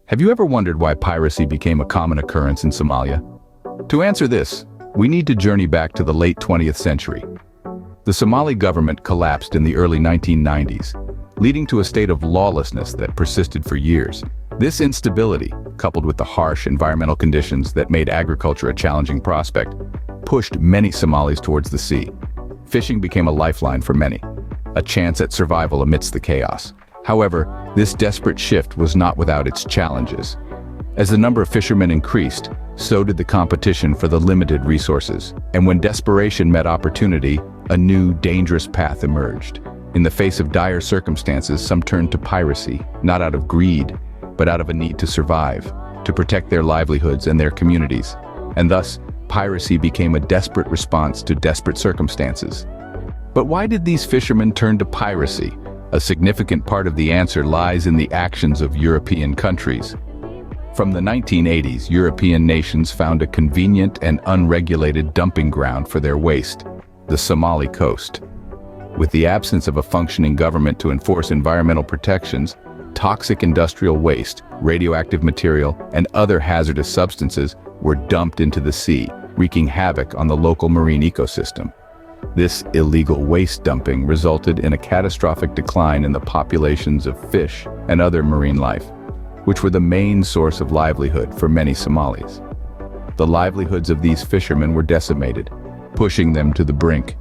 Have you ever wondered why piracy became a common occurrence in Somalia? To answer this, we need to journey back to the late 20th century. The Somali government collapsed in the early 1990s, leading to a state of lawlessness that persisted for years. This instability, coupled with the harsh environmental conditions that made agriculture a challenging prospect, pushed many Somalis towards the sea. Fishing became a lifeline for many, a chance at survival amidst the chaos. However, this desperate shift was not without its challenges. As the number of fishermen increased, so did the competition for the limited resources. And when desperation met opportunity, a new, dangerous path emerged. In the face of dire circumstances, some turned to piracy, not out of greed, but out of a need to survive, to protect their livelihoods and their communities. And thus, piracy became a desperate response to desperate circumstances. But why did these fishermen turn to piracy? A significant part of the answer lies in the actions of European countries. From the 1980s, European nations found a convenient and unregulated dumping ground for their waste, the Somali coast. With the absence of a functioning government to enforce environmental protections, toxic industrial waste, radioactive material, and other hazardous substances were dumped into the sea, wreaking havoc on the local marine ecosystem. This illegal waste dumping resulted in a catastrophic decline in the populations of fish and other marine life, which were the main source of livelihood for many Somalis. The livelihoods of these fishermen were decimated, pushing them to the brink.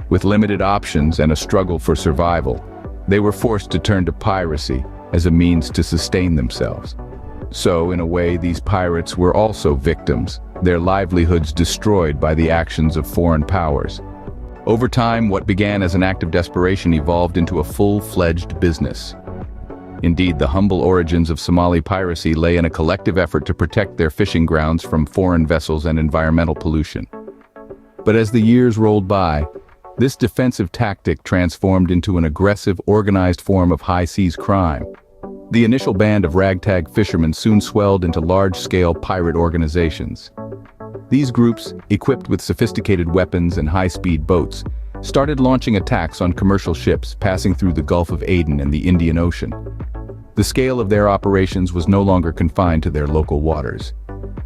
With limited options and a struggle for survival, they were forced to turn to piracy as a means to sustain themselves. So, in a way, these pirates were also victims, their livelihoods destroyed by the actions of foreign powers. Over time, what began as an act of desperation evolved into a full-fledged business. Indeed, the humble origins of Somali piracy lay in a collective effort to protect their fishing grounds from foreign vessels and environmental pollution. But as the years rolled by, this defensive tactic transformed into an aggressive, organized form of high-seas crime. The initial band of ragtag fishermen soon swelled into large-scale pirate organizations. These groups, equipped with sophisticated weapons and high-speed boats, started launching attacks on commercial ships passing through the Gulf of Aden and the Indian Ocean. The scale of their operations was no longer confined to their local waters.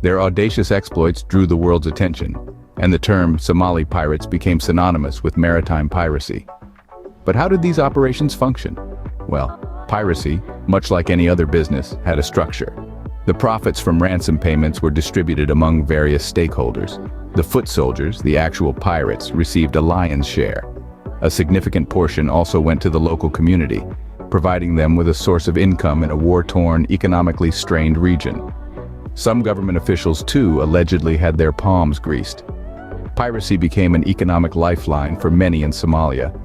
Their audacious exploits drew the world's attention, and the term Somali pirates became synonymous with maritime piracy. But how did these operations function? Well, piracy, much like any other business, had a structure. The profits from ransom payments were distributed among various stakeholders. The foot soldiers, the actual pirates, received a lion's share. A significant portion also went to the local community, providing them with a source of income in a war-torn, economically strained region. Some government officials, too, allegedly had their palms greased. Piracy became an economic lifeline for many in Somalia.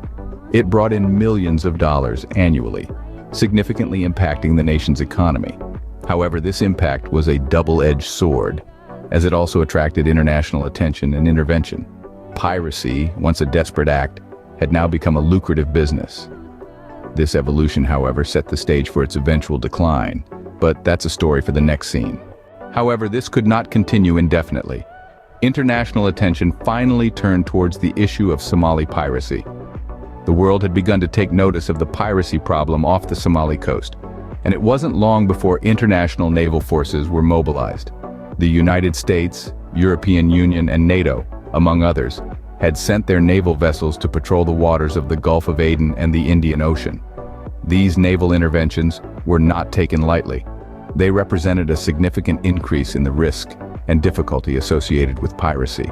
It brought in millions of dollars annually, significantly impacting the nation's economy. However, this impact was a double-edged sword, as it also attracted international attention and intervention. Piracy, once a desperate act, had now become a lucrative business. This evolution, however, set the stage for its eventual decline, but that's a story for the next scene. However, this could not continue indefinitely. International attention finally turned towards the issue of Somali piracy. The world had begun to take notice of the piracy problem off the Somali coast, and it wasn't long before international naval forces were mobilized. The United States, European Union, and NATO, among others, had sent their naval vessels to patrol the waters of the Gulf of Aden and the Indian Ocean. These naval interventions were not taken lightly. They represented a significant increase in the risk and difficulty associated with piracy.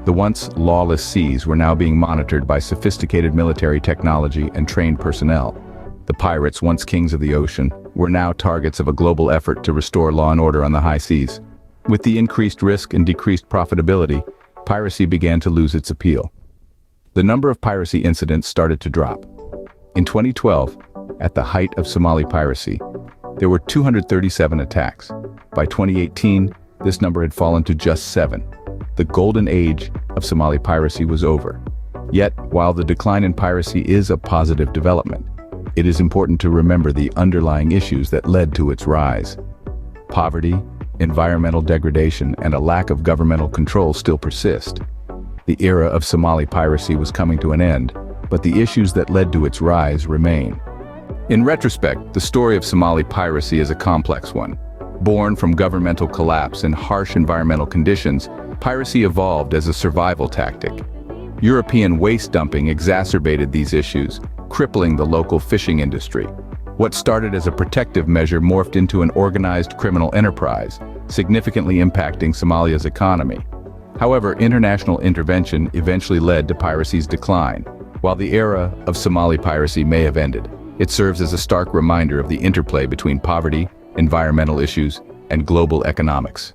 The once lawless seas were now being monitored by sophisticated military technology and trained personnel. The pirates, once kings of the ocean, were now targets of a global effort to restore law and order on the high seas. With the increased risk and decreased profitability, piracy began to lose its appeal. The number of piracy incidents started to drop. In 2012, at the height of Somali piracy, there were 237 attacks. By 2018, this number had fallen to just 7. The golden age of Somali piracy was over. Yet, while the decline in piracy is a positive development, it is important to remember the underlying issues that led to its rise. Poverty, environmental degradation, and a lack of governmental control still persist. The era of Somali piracy was coming to an end, but the issues that led to its rise remain. In retrospect, the story of Somali piracy is a complex one. Born from governmental collapse and harsh environmental conditions, piracy evolved as a survival tactic. European waste dumping exacerbated these issues, crippling the local fishing industry. What started as a protective measure morphed into an organized criminal enterprise, significantly impacting Somalia's economy. However, international intervention eventually led to piracy's decline. While the era of Somali piracy may have ended, it serves as a stark reminder of the interplay between poverty, environmental issues, and global economics.